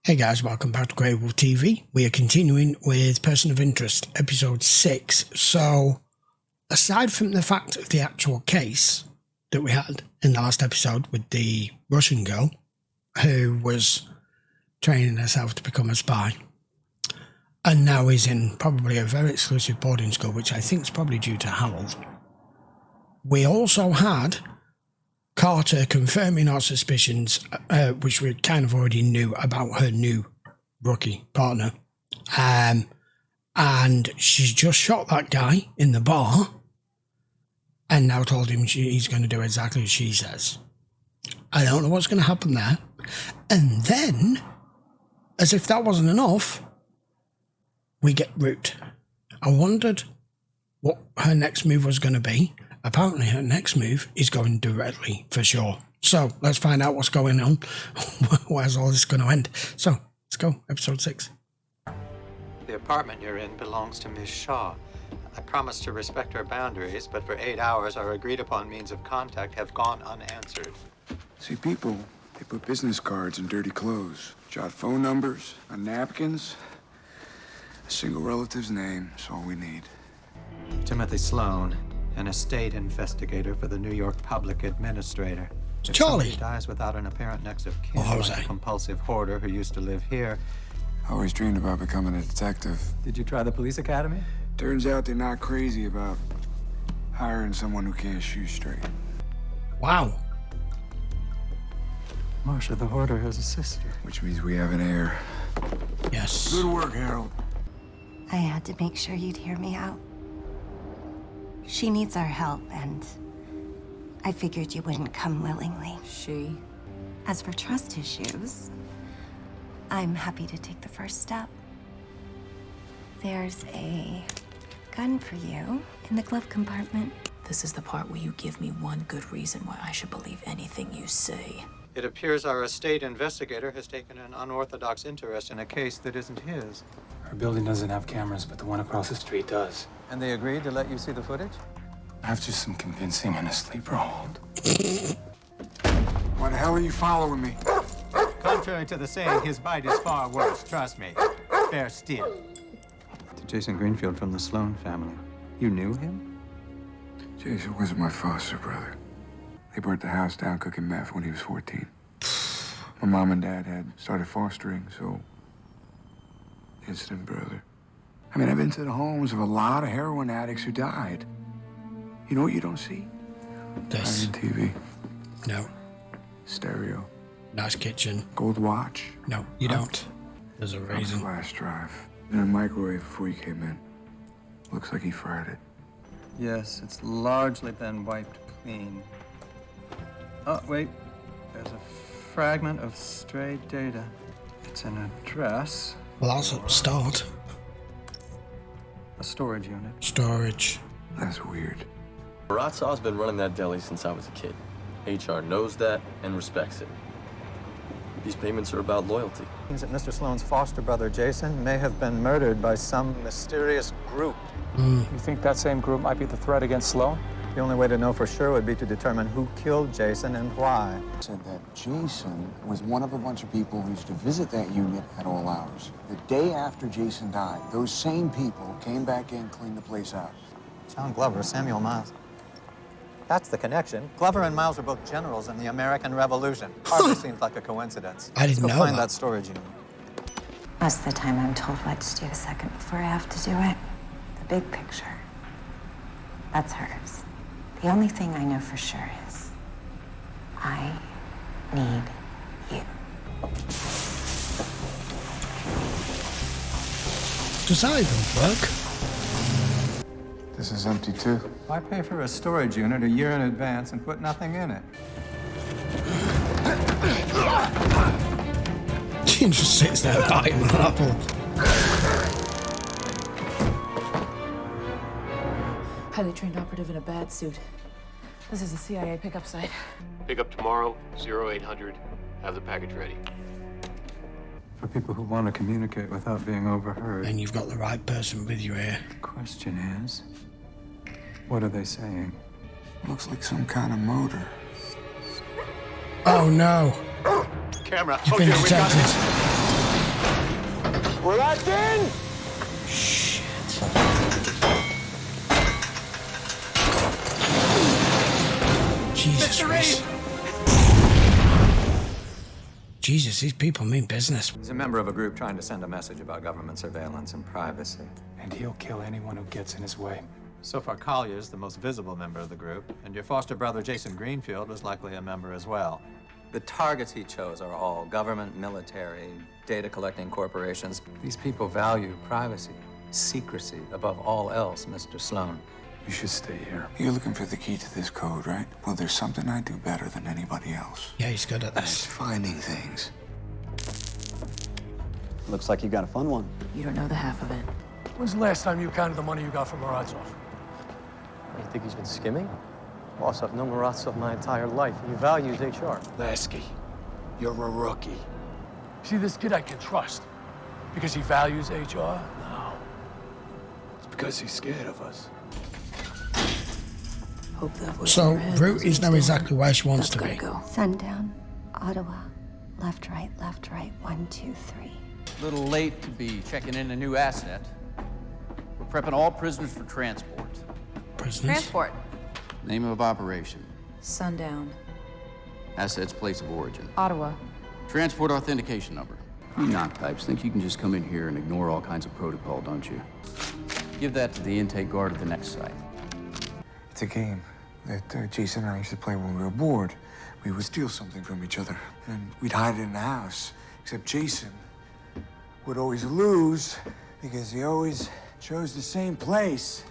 Hey guys, welcome back to GreyWolf TV. We are continuing with Person of Interest, episode 6. So, aside from the fact of the actual case that we had in the last episode with the Russian girl who was training herself to become a spy, and now is in probably a very exclusive boarding school, which I think is probably due to Harold, we also had Carter confirming our suspicions, which we kind of already knew about her new rookie partner. And she's just shot that guy in the bar and now told him he's going to do exactly as she says. I don't know what's going to happen there. And then, as if that wasn't enough, we get Root. I wondered what her next move was going to be. Apparently her next move is going directly for Shaw. So let's find out what's going on. Where's all this going to end? So let's go, episode 6. The apartment you're in belongs to Miss Shaw. I promised to respect her boundaries, but for 8 hours our agreed upon means of contact have gone unanswered. See, people, they put business cards in dirty clothes, jot phone numbers on napkins. A single relative's name is all we need. Timothy Sloan, an estate investigator for the New York Public Administrator. If Charlie somebody dies without an apparent next of kin, Jose. like a compulsive hoarder who used to live here. I always dreamed about becoming a detective. Did you try the police academy? Turns out they're not crazy about hiring someone who can't shoot straight. Wow. Marcia the hoarder has a sister. Which means we have an heir. Yes. Good work, Harold. I had to make sure you'd hear me out. She needs our help, and I figured you wouldn't come willingly. She? As for trust issues, I'm happy to take the first step. There's a gun for you in the glove compartment. This is the part where you give me one good reason why I should believe anything you say. It appears our estate investigator has taken an unorthodox interest in a case that isn't his. Our building doesn't have cameras, but the one across the street does. And they agreed to let you see the footage? I have just some convincing and a sleeper hold. Why the hell are you following me? Contrary to the saying, his bite is far worse, trust me. Fair steel. To Jason Greenfield from the Sloan family. You knew him? Jason wasn't my foster brother. They burnt the house down cooking meth when he was 14. My mom and dad had started fostering, so instant brother. I mean, I've been to the homes of a lot of heroin addicts who died. You know what you don't see? This. On TV. No. Stereo. Nice kitchen. Gold watch. No, you don't. There's a reason. Flash drive. In a microwave before you came in. Looks like he fried it. Yes, it's largely been wiped clean. Oh, wait. There's a fragment of stray data. It's an address. Well, that's a start. A storage unit. Storage. That's weird. Baratsov's been running that deli since I was a kid. HR knows that and respects it. These payments are about loyalty. Means that Mr. Sloan's foster brother, Jason, may have been murdered by some mysterious group. You think that same group might be the threat against Sloan? The only way to know for sure would be to determine who killed Jason and why. Said that Jason was one of a bunch of people who used to visit that unit at all hours. The day after Jason died, those same people came back in, cleaned the place out. John Glover, Samuel Miles. That's the connection. Glover and Miles were both generals in the American Revolution. Hardly seems like a coincidence. I didn't Let's know go find that. that storage unit. Most of the time, I'm told what to do a second before I have to do it. The big picture. That's hers. The only thing I know for sure is I need you. Does that even work? This is empty too. Why pay for a storage unit a year in advance and put nothing in it? She just sits there biting an apple. Highly trained operative in a bad suit. This is the CIA pickup site. Pick up tomorrow, 0800. Have the package ready. For people who want to communicate without being overheard. And you've got the right person with you here. The question is, what are they saying? Looks like some kind of motor. Oh no. Camera. You've been detected. We're locked in! Shit. Jesus Christ. Jesus, these people mean business. He's a member of a group trying to send a message about government surveillance and privacy. And he'll kill anyone who gets in his way. So far, Collier's the most visible member of the group, and your foster brother, Jason Greenfield, was likely a member as well. The targets he chose are all government, military, data-collecting corporations. These people value privacy, secrecy above all else, Mr. Sloan. You should stay here. You're looking for the key to this code, right? Well, there's something I do better than anybody else. Yeah, he's good at It's this. finding things. Looks like you got a fun one. You don't know the half of it. When's the last time you counted the money you got from Marazov? You think he's been skimming? Boss, I've known Marazov my entire life. He values HR. Lasky, you're a rookie. See, this kid I can trust. Because he values HR? No. It's because he's scared of us. Hope that voice in So, your head Root is now still exactly where she wants That's to be. gotta go. Sundown, Ottawa. Left, right, 1, 2, 3. A little late to be checking in a new asset. We're prepping all prisoners for transport. Prisoners? Transport. Name of operation. Sundown. Asset's place of origin. Ottawa. Transport authentication number. You knock types think you can just come in here and ignore all kinds of protocol, don't you? Give that to the intake guard at the next site. It's a game that Jason and I used to play when we were bored. We would steal something from each other, and we'd hide it in the house. Except Jason would always lose because he always chose the same place.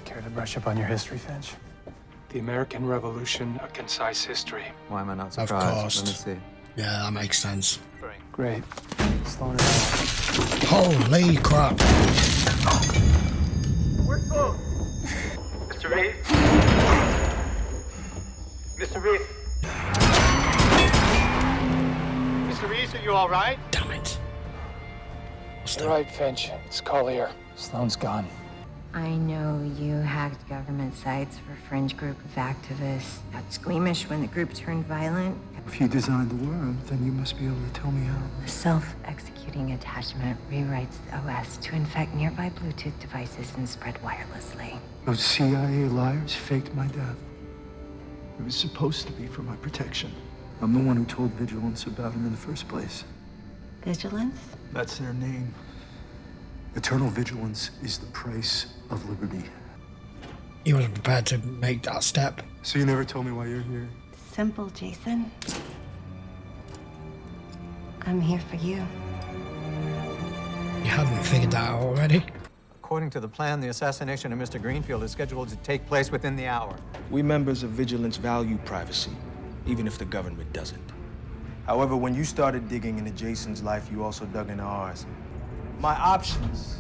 Care to brush up on your history, Finch? The American Revolution, A Concise History. Why am I not Of surprised? course. Let me see. Yeah, that makes sense. Great. Slowing it down. Holy crap. Mr. Reese? Mr. Reese? Mr. Reese, are you all right? Damn it. You're right, Finch. It's Collier. Sloan's gone. I know you hacked government sites for a fringe group of activists. Got squeamish when the group turned violent. If you designed the worm, then you must be able to tell me how. The self-executing attachment rewrites the OS to infect nearby Bluetooth devices and spread wirelessly. Those CIA liars faked my death. It was supposed to be for my protection. I'm the one who told Vigilance about him in the first place. Vigilance? That's their name. Eternal vigilance is the price of liberty. He wasn't prepared to make that step. So you never told me why you're here? Simple, Jason. I'm here for you. You hadn't figured that out already? According to the plan, the assassination of Mr. Greenfield is scheduled to take place within the hour. We members of Vigilance value privacy, even if the government doesn't. However, when you started digging into Jason's life, you also dug into ours. My options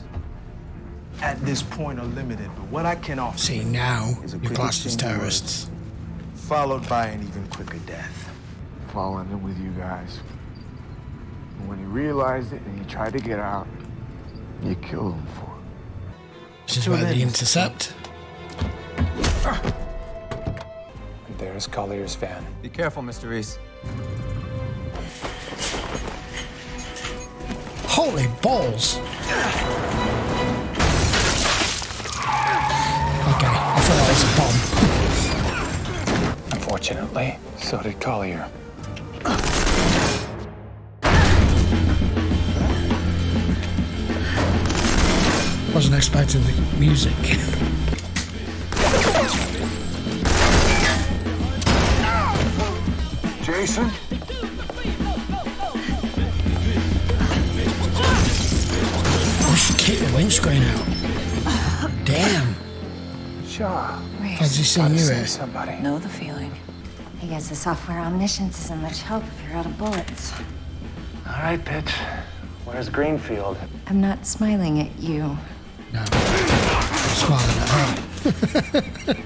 at this point are limited, but what I can offer See, now is a you're classed as pretty terrorists. followed by an even quicker death. Following in with you guys. And when he realized it and he tried to get out, you killed him for it. This is where the intercept. And there's Collier's van. Be careful, Mr. Reese. Holy balls! Okay, I thought that was a bomb. Unfortunately, so did Collier. Wasn't expecting the music. Jason? Oh, she kicked the windscreen out. Damn. Shaw. Has he seen you here? Somebody. Know the feeling. I guess the software omniscience isn't much help if you're out of bullets. All right, bitch. Where's Greenfield? I'm not smiling at you. No. Smiling at her.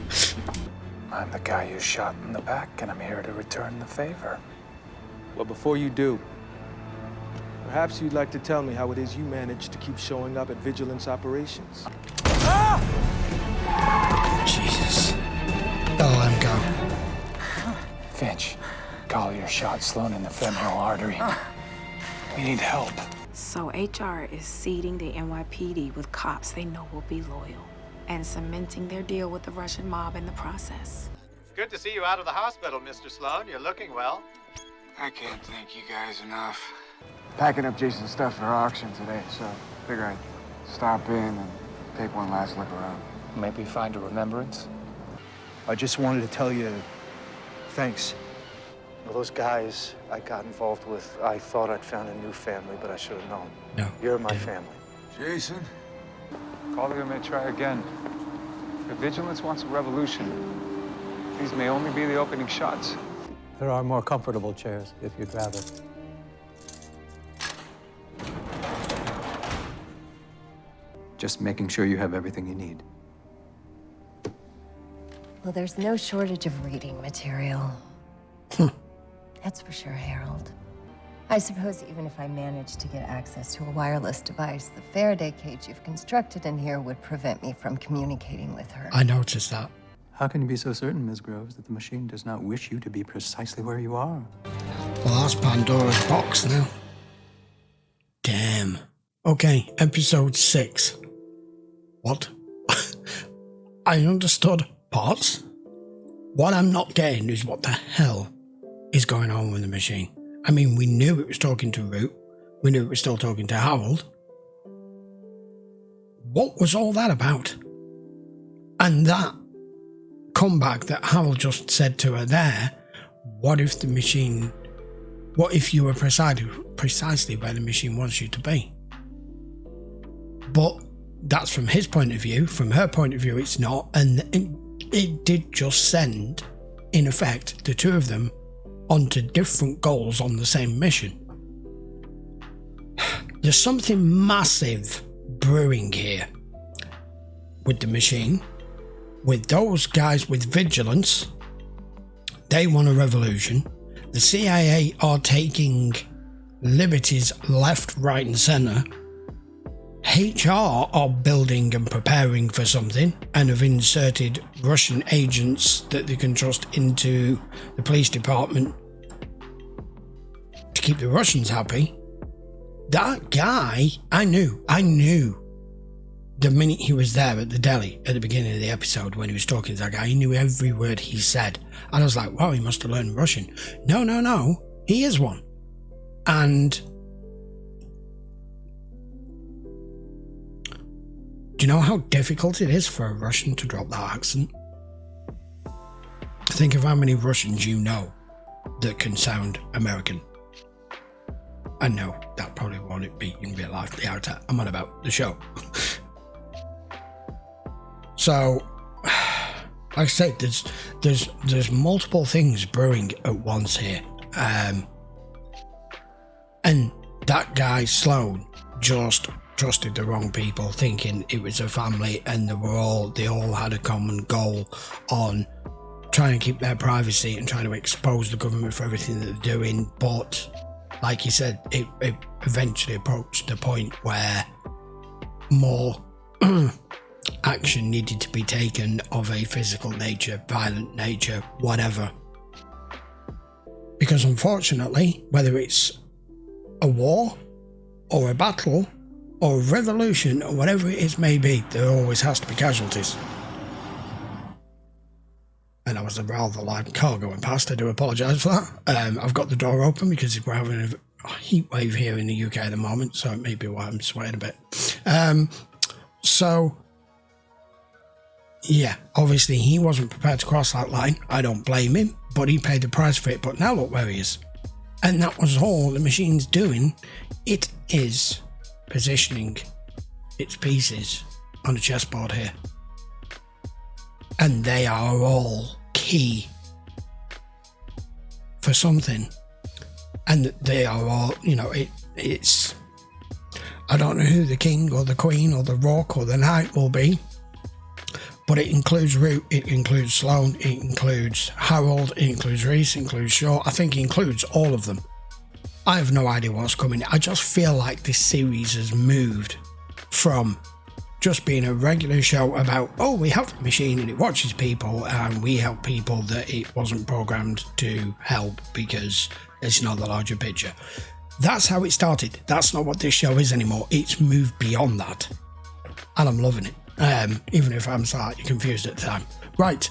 I'm the guy you shot in the back, and I'm here to return the favor. Well, before you do, perhaps you'd like to tell me how it is you managed to keep showing up at Vigilance operations. Jesus. Don't let him go. Finch, Collier shot Sloan in the femoral artery. We need help. So HR is seeding the NYPD with cops they know will be loyal and cementing their deal with the Russian mob in the process. It's good to see you out of the hospital, Mr. Sloan. You're looking well. I can't thank you guys enough. Packing up Jason's stuff for auction today, so figure I'd stop in and take one last look around. Maybe find a remembrance. I just wanted to tell you thanks. Well, those guys I got involved with, I thought I'd found a new family, but I should have known. No. You're my family. Jason? Collier may try again. If Vigilance wants a revolution, these may only be the opening shots. There are more comfortable chairs, if you'd rather. Just making sure you have everything you need. Well, there's no shortage of reading material. That's for sure, Harold. I suppose even if I managed to get access to a wireless device, the Faraday cage you've constructed in here would prevent me from communicating with her. I noticed that. How can you be so certain, Ms. Groves, that the machine does not wish you to be precisely where you are? Well, that's Pandora's box now. Damn. Okay, episode 6. What? I understood parts. What I'm not getting is what the hell is going on with the machine. I mean, we knew it was talking to Root. We knew it was still talking to Harold. What was all that about? And that comeback that Harold just said to her there, what if the machine, what if you were precisely where the machine wants you to be? But that's from his point of view. From her point of view, it's not. And it did just send, in effect, the two of them onto different goals on the same mission. There's something massive brewing here with the machine, with those guys with Vigilance. They want a revolution. The CIA are taking liberties left, right and centre. HR are building and preparing for something and have inserted Russian agents that they can trust into the police department to keep the Russians happy. That guy, I knew the minute he was there at the deli at the beginning of the episode when he was talking to that guy. He knew every word he said. And I was like, wow, he must have learned Russian. No, he is one. And do you know how difficult it is for a Russian to drop that accent? Think of how many Russians you know that can sound American. I know that probably won't be in real life. The outer I'm on about the show. So, like I say, there's multiple things brewing at once here, and that guy Sloan just trusted the wrong people, thinking it was a family, and they all had a common goal on trying to keep their privacy and trying to expose the government for everything that they're doing. But like you said, it eventually approached the point where more action needed to be taken of a physical nature, violent nature, whatever. Because unfortunately, whether it's a war or a battle or a revolution or whatever it is may be, there always has to be casualties. And that was a rather loud car going past. I do apologise for that. I've got the door open because we're having a heat wave here in the UK at the moment, so it may be why I'm sweating a bit. So yeah, obviously he wasn't prepared to cross that line. I don't blame him, but he paid the price for it. But now look where he is. And that was all the machine's doing. It is positioning its pieces on a chessboard here. And they are all key for something. And they are all, it's... I don't know who the king or the queen or the rook or the knight will be. But it includes Root, it includes Sloan, it includes Harold, it includes Reese, it includes Shaw. I think it includes all of them. I have no idea what's coming. I just feel like this series has moved from just being a regular show about, oh, we have a machine and it watches people and we help people that it wasn't programmed to help because it's not the larger picture. That's how it started. That's not what this show is anymore. It's moved beyond that. And I'm loving it, even if I'm slightly confused at the time. Right,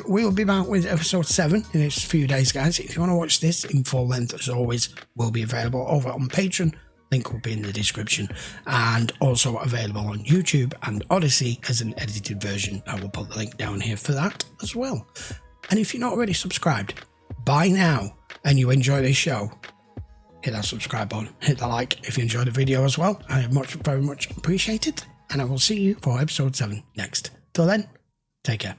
we'll be back with episode 7 in a few days, guys. If you want to watch this in full length, as always, will be available over on Patreon. Link will be in the description, and also available on YouTube and Odyssey as an edited version. I will put the link down here for that as well. And if you're not already subscribed by now and you enjoy this show, hit that subscribe button, hit the like if you enjoyed the video as well. I very much appreciate it, and I will see you for episode 7 next. Till then, take care.